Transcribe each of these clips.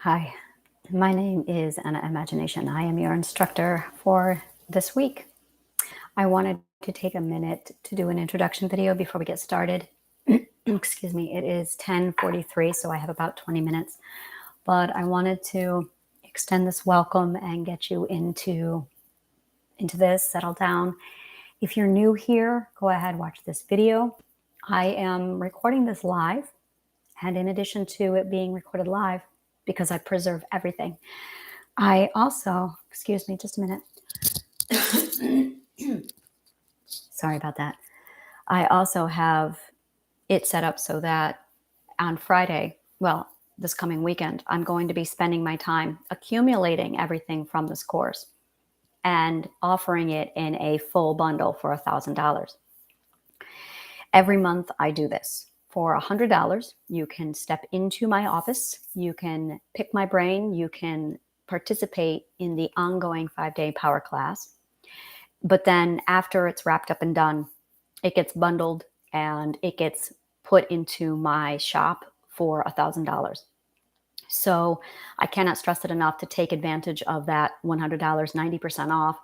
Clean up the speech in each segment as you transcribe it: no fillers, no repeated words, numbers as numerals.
Hi, my name is Anna Imagination. I am your instructor for this week. I wanted to take a minute to do an introduction video before we get started. Excuse me, it is 10:43, so I have about 20 minutes. But I wanted to extend this welcome and get you into this, settle down. If you're new here, go ahead, watch this video. I am recording this live, and in addition to it being recorded live, because I preserve everything, I also, excuse me, just a minute. Sorry about that. I also have it set up so that on Friday, well, this coming weekend, I'm going to be spending my time accumulating everything from this course and offering it in a full bundle for $1,000. Every month I do this. For $100, you can step into my office, you can pick my brain, you can participate in the ongoing 5-day power class. But then after it's wrapped up and done, it gets bundled and it gets put into my shop for $1,000. So I cannot stress it enough to take advantage of that $100, 90% off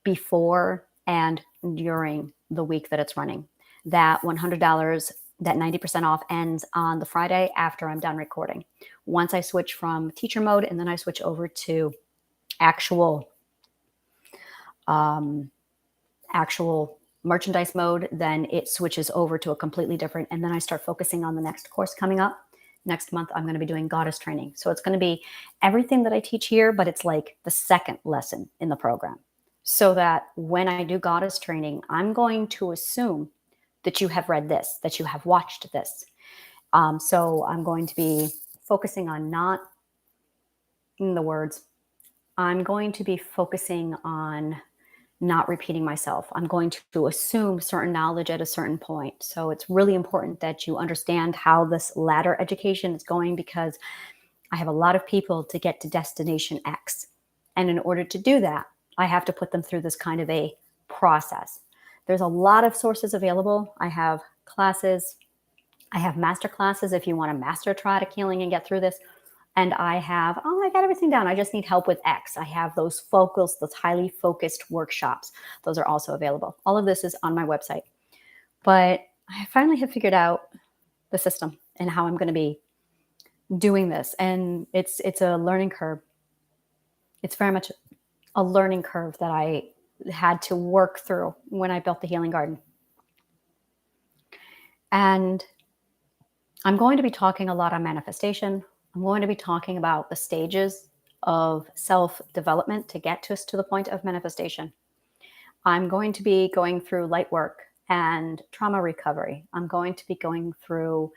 before and during the week that it's running. That $100, that 90% off ends on the Friday after I'm done recording. Once I switch from teacher mode and then I switch over to actual merchandise mode, then it switches over to a completely different, and then I start focusing on the next course coming up. Next month, I'm going to be doing goddess training. So it's going to be everything that I teach here, but it's like the second lesson in the program. So that when I do goddess training, I'm going to assume that you have read this, that you have watched this. So I'm going to be focusing on not in the words. I'm going to be focusing on not repeating myself. I'm going to assume certain knowledge at a certain point. So it's really important that you understand how this ladder education is going, because I have a lot of people to get to destination X. And in order to do that, I have to put them through this kind of a process. There's a lot of sources available. I have classes. I have master classes if you want to master Triadic Healing and get through this. And I have, I got everything down. I just need help with X. I have those highly focused workshops. Those are also available. All of this is on my website. But I finally have figured out the system and how I'm going to be doing this. And it's a learning curve. It's very much a learning curve that I had to work through when I built the Healing Garden. And I'm going to be talking a lot on manifestation. I'm going to be talking about the stages of self-development to get us to the point of manifestation. I'm going to be going through light work and trauma recovery. I'm going to be going through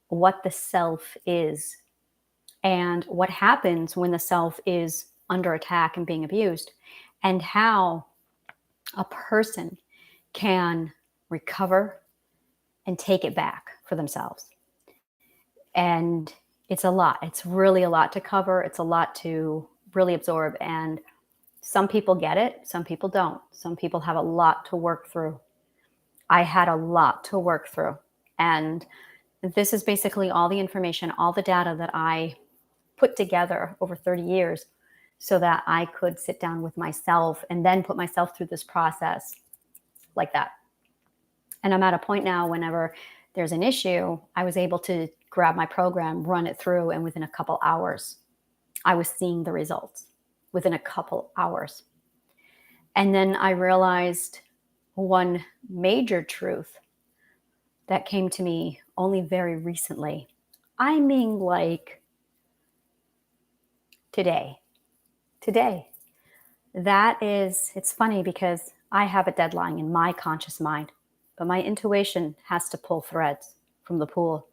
what the self is and what happens when the self is under attack and being abused, and how a person can recover and take it back for themselves. And it's a lot. It's really a lot to cover. It's a lot to really absorb. And some people get it. Some people don't. Some people have a lot to work through. I had a lot to work through. And this is basically all the information, all the data that I put together over 30 years so that I could sit down with myself and then put myself through this process like that. And I'm at a point now, whenever there's an issue, I was able to grab my program, run it through, and within a couple hours, I was seeing the results within a couple hours. And then I realized one major truth that came to me only very recently. I mean, like today. That is, it's funny because I have a deadline in my conscious mind, but my intuition has to pull threads from the pool.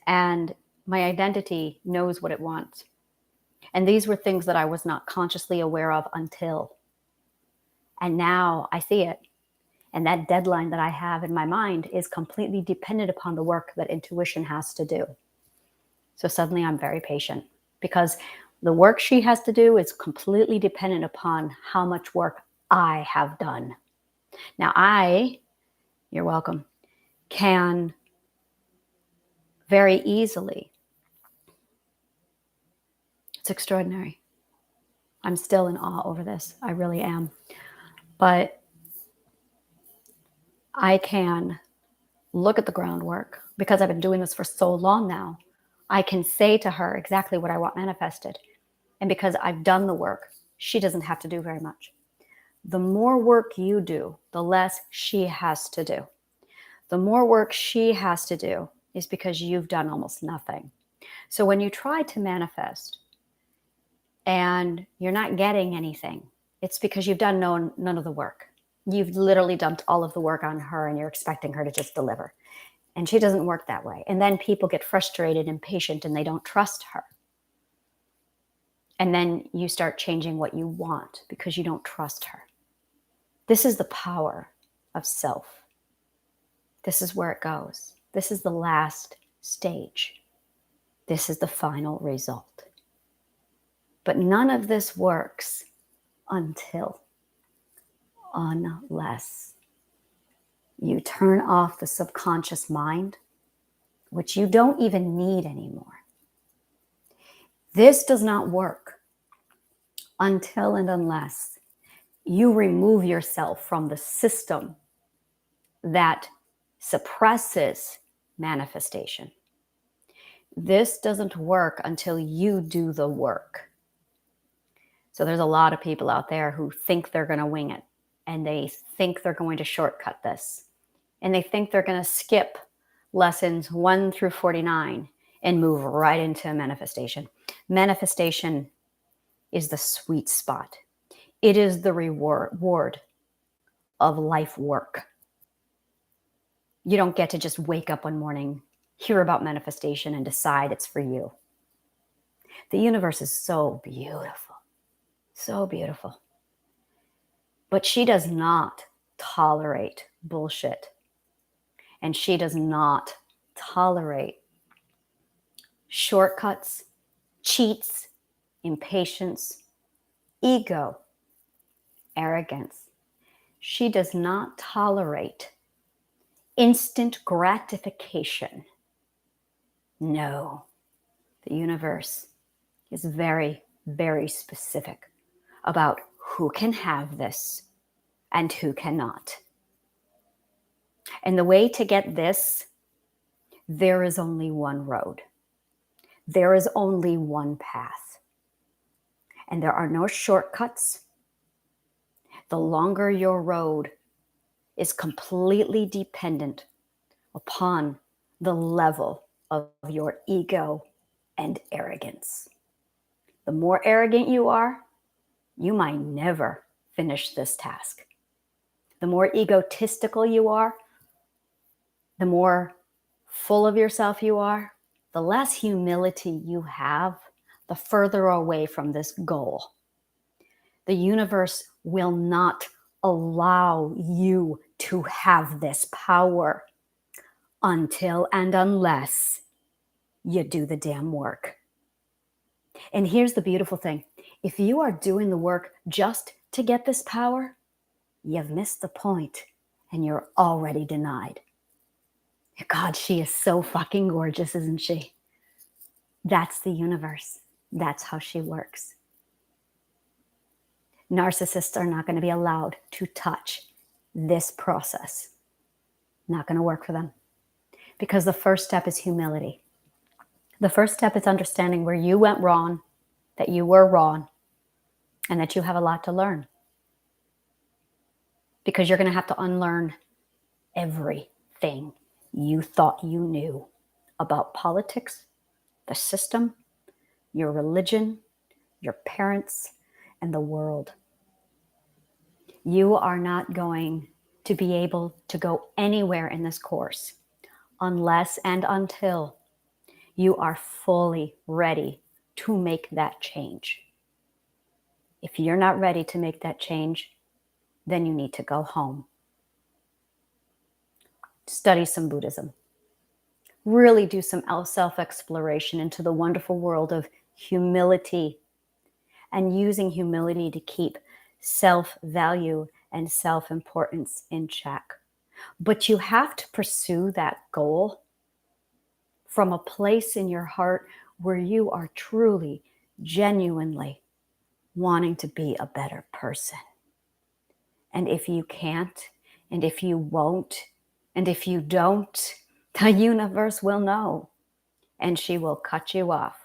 And my identity knows what it wants. And these were things that I was not consciously aware of until. And now I see it. And that deadline that I have in my mind is completely dependent upon the work that intuition has to do. So suddenly I'm very patient, because the work she has to do is completely dependent upon how much work I have done. Now you're welcome, can very easily It's extraordinary. I'm still in awe over this. I really am. But I can look at the groundwork because I've been doing this for so long now. I can say to her exactly what I want manifested. And because I've done the work, she doesn't have to do very much. The more work you do, the less she has to do. The more work she has to do is because you've done almost nothing. So when you try to manifest and you're not getting anything, it's because you've done none of the work. You've literally dumped all of the work on her and you're expecting her to just deliver. And she doesn't work that way. And then people get frustrated, impatient, and they don't trust her. And then you start changing what you want because you don't trust her. This is the power of self. This is where it goes. This is the last stage. This is the final result. But none of this works unless you turn off the subconscious mind, which you don't even need anymore. This does not work until and unless you remove yourself from the system that suppresses manifestation. This doesn't work until you do the work. So there's a lot of people out there who think they're going to wing it, and they think they're going to shortcut this, and they think they're going to skip lessons 1 through 49 and move right into manifestation. Manifestation is the sweet spot. It is the reward of life work. You don't get to just wake up one morning, hear about manifestation, and decide it's for you. The universe is so beautiful, so beautiful. But she does not tolerate bullshit. And she does not tolerate shortcuts, cheats, impatience, ego, arrogance. She does not tolerate instant gratification. No, the universe is very, very specific about who can have this and who cannot. And the way to get this, there is only one road. There is only one path. And there are no shortcuts. The longer your road is completely dependent upon the level of your ego and arrogance. The more arrogant you are, you might never finish this task. The more egotistical you are, the more full of yourself you are, the less humility you have, the further away from this goal. The universe will not allow you to have this power until and unless you do the damn work. And here's the beautiful thing. If you are doing the work just to get this power, you've missed the point and you're already denied. God, she is so fucking gorgeous, isn't she? That's the universe. That's how she works. Narcissists are not going to be allowed to touch this process. Not going to work for them. Because the first step is humility. The first step is understanding where you went wrong, that you were wrong, and that you have a lot to learn. Because you're going to have to unlearn everything you thought you knew about politics, the system, your religion, your parents, and the world. You are not going to be able to go anywhere in this course unless and until you are fully ready to make that change. If you're not ready to make that change, then you need to go home. Study some Buddhism. Really do some self-exploration into the wonderful world of humility and using humility to keep self-value and self-importance in check. But you have to pursue that goal from a place in your heart where you are truly genuinely wanting to be a better person. And if you can't, and if you won't, and if you don't, the universe will know, and she will cut you off.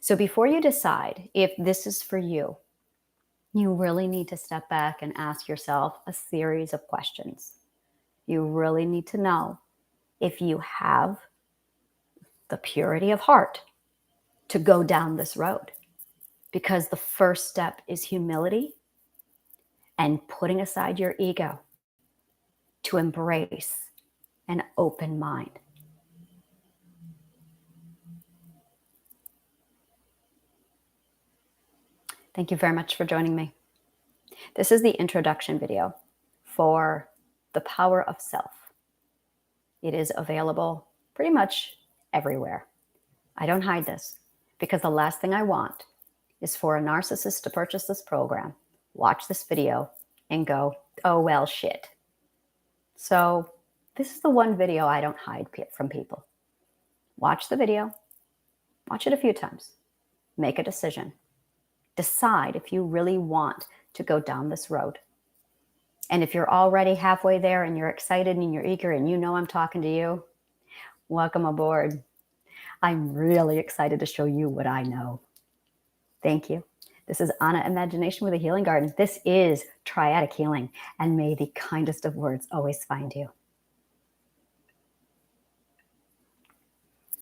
So before you decide if this is for you, you really need to step back and ask yourself a series of questions. You really need to know if you have the purity of heart to go down this road. Because the first step is humility and putting aside your ego to embrace an open mind. Thank you very much for joining me. This is the introduction video for the power of self. It is available pretty much everywhere. I don't hide this because the last thing I want is for a narcissist to purchase this program, watch this video, and go, oh, well, shit. So this is the one video I don't hide from people. Watch the video, watch it a few times, make a decision. Decide if you really want to go down this road. And if you're already halfway there and you're excited and you're eager and you know I'm talking to you, welcome aboard. I'm really excited to show you what I know. Thank you. This is Anna Imagination with a Healing Garden. This is Triadic Healing, and may the kindest of words always find you.